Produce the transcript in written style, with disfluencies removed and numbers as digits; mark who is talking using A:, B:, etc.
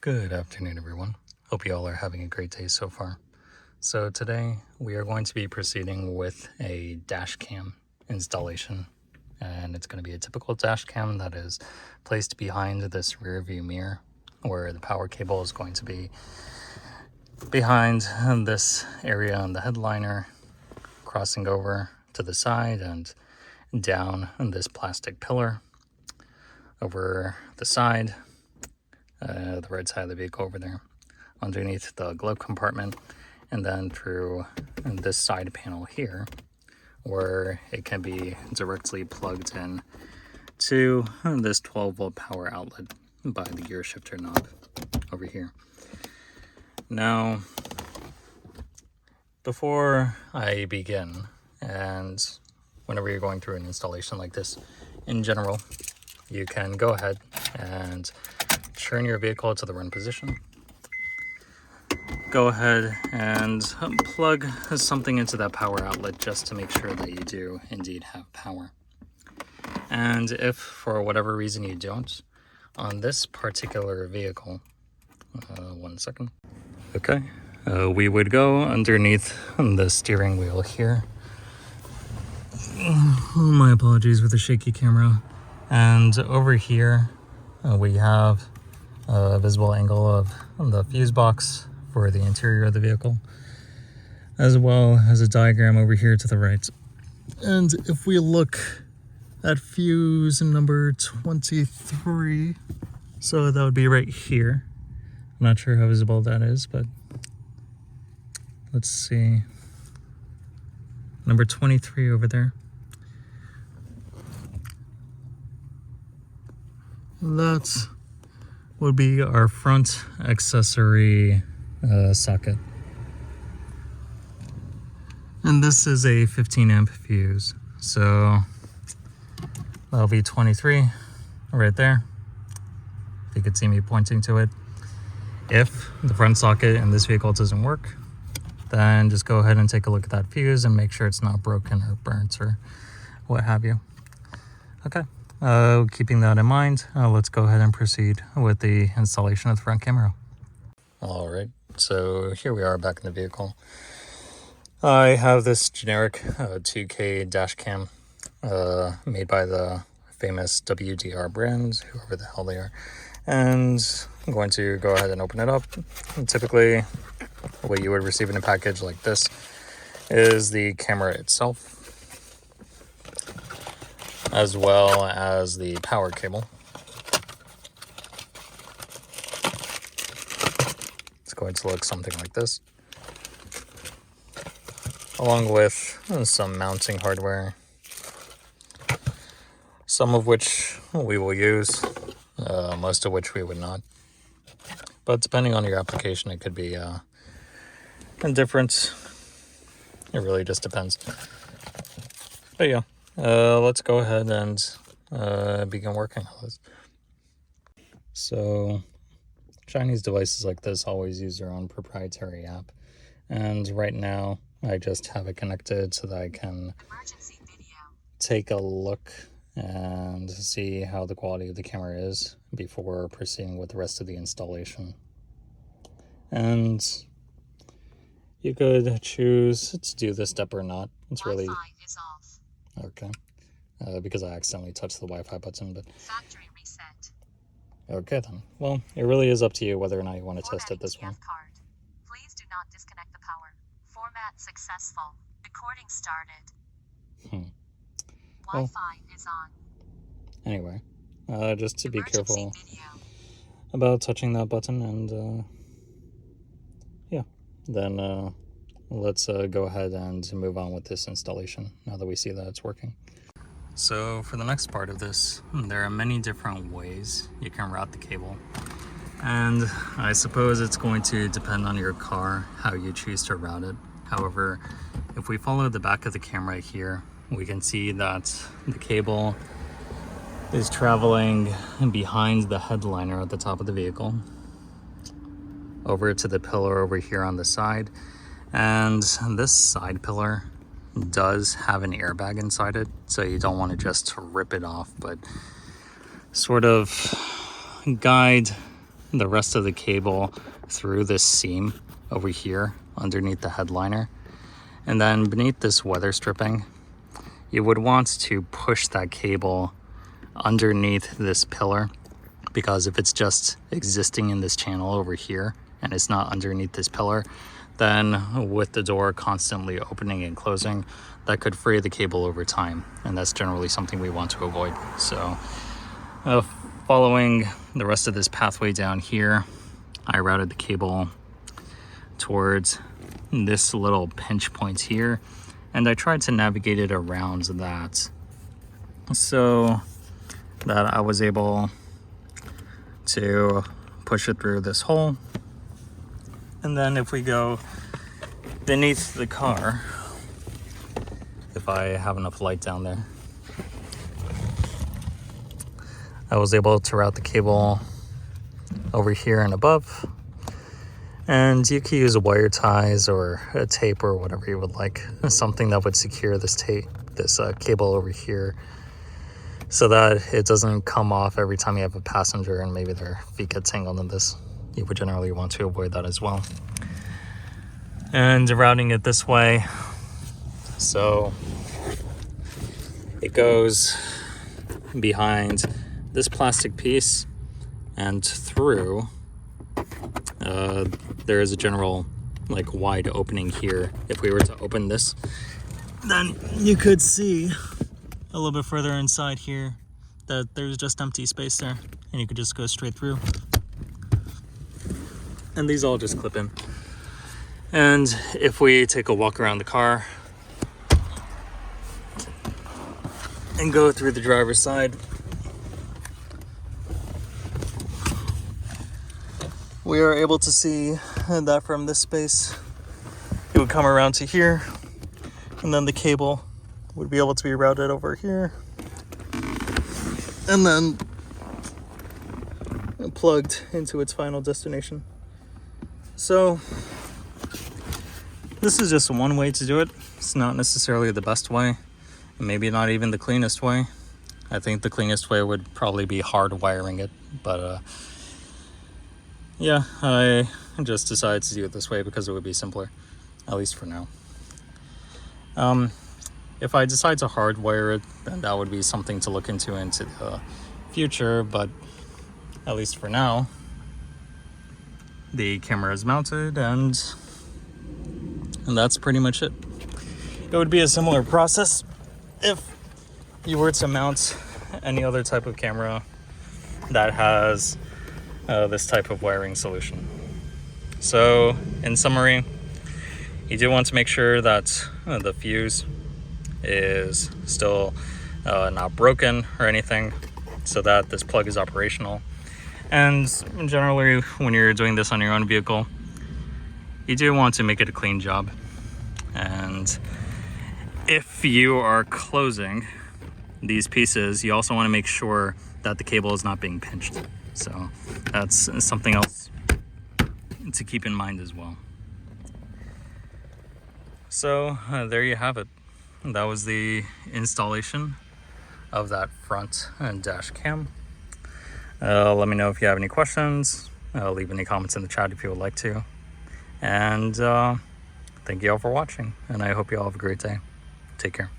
A: Good afternoon, everyone. Hope you all are having a great day so far. So today we are going to be proceeding with a dash cam installation, and it's going to be a typical dash cam that is placed behind this rear view mirror, where the power cable is going to be behind this area on the headliner, crossing over to the side and down this plastic pillar over the side, the right side of the vehicle over there, underneath the glove compartment, and then through this side panel here, where it can be directly plugged in to this 12-volt power outlet by the gear shifter knob over here. Now, before I begin, and whenever you're going through an installation like this, in general, you can go ahead and turn your vehicle to the run position. Go ahead and plug something into that power outlet just to make sure that you do indeed have power. And if for whatever reason you don't, on this particular vehicle, one second. Okay, we would go underneath the steering wheel here. My apologies with the shaky camera. And over here, we have a visible angle of the fuse box for the interior of the vehicle, as well as a diagram over here to the right. And if we look at fuse number 23, so that would be right here. I'm not sure how visible that is, but let's see. Number 23 over there. That would be our front accessory socket. And this is a 15 amp fuse. So that'll be 23 right there. If you could see me pointing to it. If the front socket in this vehicle doesn't work, then just go ahead and take a look at that fuse and make sure it's not broken or burnt or what have you. Okay. Keeping that in mind, let's go ahead and proceed with the installation of the front camera. All right, so here we are back in the vehicle. I have this generic 2K dash cam made by the famous WDR brand, whoever the hell they are. And I'm going to go ahead and open it up. And typically, what you would receive in a package like this is the camera itself, as well as the power cable. It's going to look something like this, along with some mounting hardware, some of which we will use, most of which we would not. But depending on your application, it could be different. It really just depends. But yeah. Let's go ahead and begin working on this. So, Chinese devices like this always use their own proprietary app. And right now, I just have it connected so that I can take a look and see how the quality of the camera is before proceeding with the rest of the installation. And you could choose to do this step or not. It's really... Wi-Fi is off. Okay, because I accidentally touched the Wi-Fi button, but... Factory reset. Okay then. Well, it really is up to you whether or not you want to test it this way. Card. Please do not disconnect the power. Format successful. Recording started. Wi-Fi is on. Anyway, just to be careful about touching that button, and yeah, then let's go ahead and move on with this installation now that we see that it's working. So for the next part of this, there are many different ways you can route the cable. And I suppose it's going to depend on your car how you choose to route it. However, if we follow the back of the camera here, we can see that the cable is traveling behind the headliner at the top of the vehicle, over to the pillar over here on the side. And this side pillar does have an airbag inside it, so you don't want to just rip it off, but sort of guide the rest of the cable through this seam over here underneath the headliner. And then beneath this weather stripping, you would want to push that cable underneath this pillar, because if it's just existing in this channel over here and it's not underneath this pillar, then with the door constantly opening and closing, that could fray the cable over time, and that's generally something we want to avoid. So following the rest of this pathway down here, I routed the cable towards this little pinch point here, and I tried to navigate it around that so that I was able to push it through this hole. And then if we go beneath the car, if I have enough light down there, I was able to route the cable over here and above. And you can use wire ties or a tape or whatever you would like, something that would secure this cable over here, so that it doesn't come off every time you have a passenger and maybe their feet get tangled in this. You would generally want to avoid that as well. And routing it this way, so it goes behind this plastic piece and through. There is a general wide opening here. If we were to open this, then you could see a little bit further inside here that there's just empty space there, and you could just go straight through. And these all just clip in. And if we take a walk around the car and go through the driver's side, we are able to see that from this space, it would come around to here, and then the cable would be able to be routed over here, and then plugged into its final destination. So this is just one way to do it. It's not necessarily the best way, and maybe not even the cleanest way. I think the cleanest way would probably be hard wiring it, but yeah, I just decided to do it this way because it would be simpler, at least for now. If I decide to hardwire it, then that would be something to look into the future, but at least for now, the camera is mounted, and that's pretty much it. It would be a similar process if you were to mount any other type of camera that has this type of wiring solution. So in summary, you do want to make sure that the fuse is still not broken or anything, so that this plug is operational. And generally, when you're doing this on your own vehicle, you do want to make it a clean job. And if you are closing these pieces, you also want to make sure that the cable is not being pinched. So that's something else to keep in mind as well. So there you have it. That was the installation of that front and dash cam. Let me know if you have any questions. Leave any comments in the chat if you would like to. And thank you all for watching, and I hope you all have a great day. Take care.